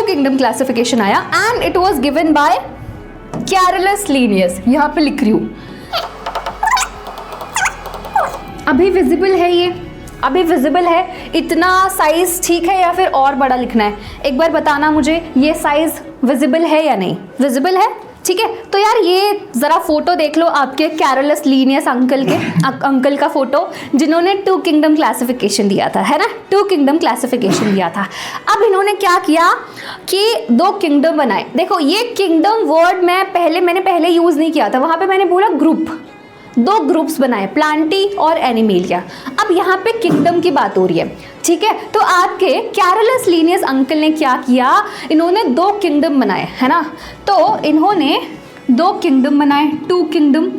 To kingdom classification आया and it was given by Carolus Linnaeus. यहां पे लिख रही हूं, अभी विजिबल है, ये अभी विजिबल है, इतना साइज ठीक है या फिर और बड़ा लिखना है? एक बार बताना मुझे, ये साइज विजिबल है या नहीं? विजिबल है, ठीक है। तो यार ये ज़रा फोटो देख लो आपके कैरोलस लिनियस अंकल के, अंकल का फोटो जिन्होंने टू किंगडम क्लासिफिकेशन दिया था, है ना, टू किंगडम क्लासिफिकेशन दिया था। अब इन्होंने क्या किया कि 2 किंगडम बनाए। देखो ये किंगडम वर्ड मैंने पहले यूज़ नहीं किया था, वहाँ पे मैंने बोला ग्रुप, 2 ग्रुप्स बनाए, प्लांटी और एनिमेलिया। अब यहाँ पे किंगडम की बात हो रही है, ठीक है। तो आपके कैरोलस लिनियस अंकल ने क्या किया, इन्होंने 2 किंगडम बनाए, है ना। तो इन्होंने 2 किंगडम बनाए, 2 किंगडम।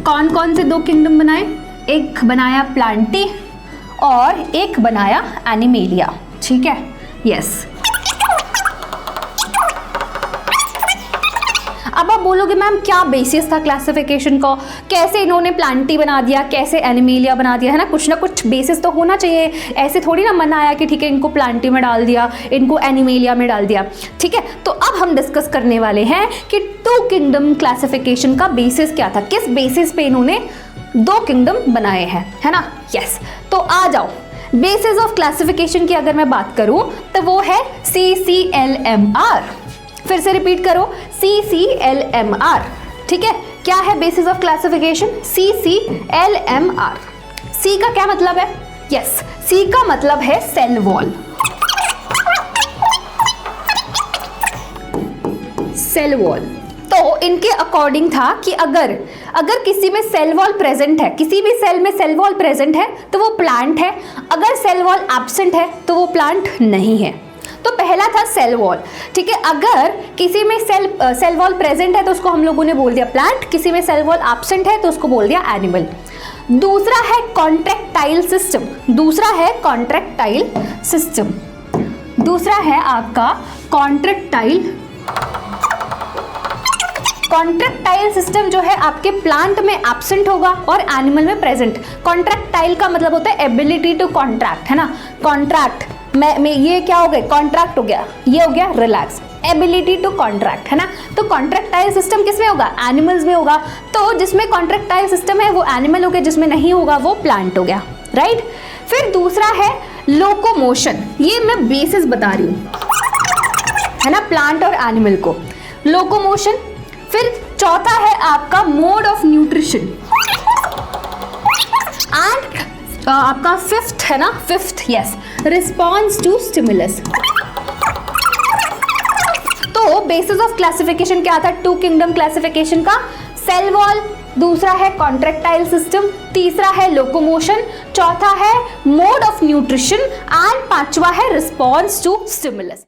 कौन कौन से 2 किंगडम बनाए? एक बनाया प्लांटी और एक बनाया एनिमेलिया, ठीक है, यस। अब आप बोलोगे मैम क्या बेसिस था क्लासिफिकेशन का, कैसे इन्होंने प्लांटी बना दिया, कैसे एनिमेलिया बना दिया, है ना, कुछ ना कुछ बेसिस तो होना चाहिए। ऐसे थोड़ी ना मन आया कि ठीक है इनको प्लांटी में डाल दिया, इनको एनिमेलिया में डाल दिया, ठीक है। तो अब हम डिस्कस करने वाले हैं कि टू किंगडम क्लासिफिकेशन का बेसिस क्या था, किस बेसिस पे इन्होंने 2 किंगडम बनाए हैं, है ना, यस। तो आ जाओ, बेसिस ऑफ क्लासिफिकेशन की अगर मैं बात करूं तो वो है CCLMR। फिर से रिपीट करो, CCLMR, ठीक है। क्या है basis of classification? CCLMR। C का क्या मतलब है? यस, C का मतलब है सेल वॉल। सेल वॉल, तो इनके अकॉर्डिंग था कि अगर किसी में सेल वॉल प्रेजेंट है, किसी भी सेल में सेल वॉल प्रेजेंट है तो वो प्लांट है, अगर सेल वॉल एब्सेंट है तो वो प्लांट नहीं है। तो पहला था सेल वॉल, ठीक है। अगर किसी में सेल वॉल प्रेजेंट है तो उसको हम लोगों ने बोल दिया प्लांट, किसी में सेल वॉल एब्सेंट है तो उसको बोल दिया एनिमल। दूसरा है कॉन्ट्रैक्टाइल सिस्टम, दूसरा है कॉन्ट्रैक्टाइल सिस्टम, दूसरा है आपका कॉन्ट्रैक्टाइल सिस्टम जो है आपके प्लांट में एब्सेंट होगा और एनिमल में प्रेजेंट। कॉन्ट्रैक्टाइल का मतलब होता है एबिलिटी टू कॉन्ट्रैक्ट, है ना, कॉन्ट्रैक्ट में ये क्या हो गया, कॉन्ट्रैक्ट हो गया, ये हो गया रिलैक्स, एबिलिटी टू कॉन्ट्रैक्ट, है ना। तो कॉन्ट्रैक्टाइल सिस्टम किसमें होगा? एनिमल्स में होगा। तो जिसमें कॉन्ट्रैक्टाइल सिस्टम है वो एनिमल हो गया, जिसमें नहीं होगा वो प्लांट हो गया, राइट। फिर दूसरा है लोकोमोशन, ये मैं बेसिस बता रही हूँ, है ना, प्लांट और एनिमल को, लोकोमोशन। फिर चौथा है आपका मोड ऑफ न्यूट्रिशन एंड आपका फिफ्थ है ना, fifth, yes, response to stimulus. तो बेसिस ऑफ क्लासिफिकेशन क्या था टू किंगडम क्लासिफिकेशन का? सेल वॉल, दूसरा है कॉन्ट्रैक्टाइल सिस्टम, तीसरा है लोकोमोशन, चौथा है मोड ऑफ न्यूट्रिशन एंड पांचवा है रिस्पॉन्स टू स्टिमुलस।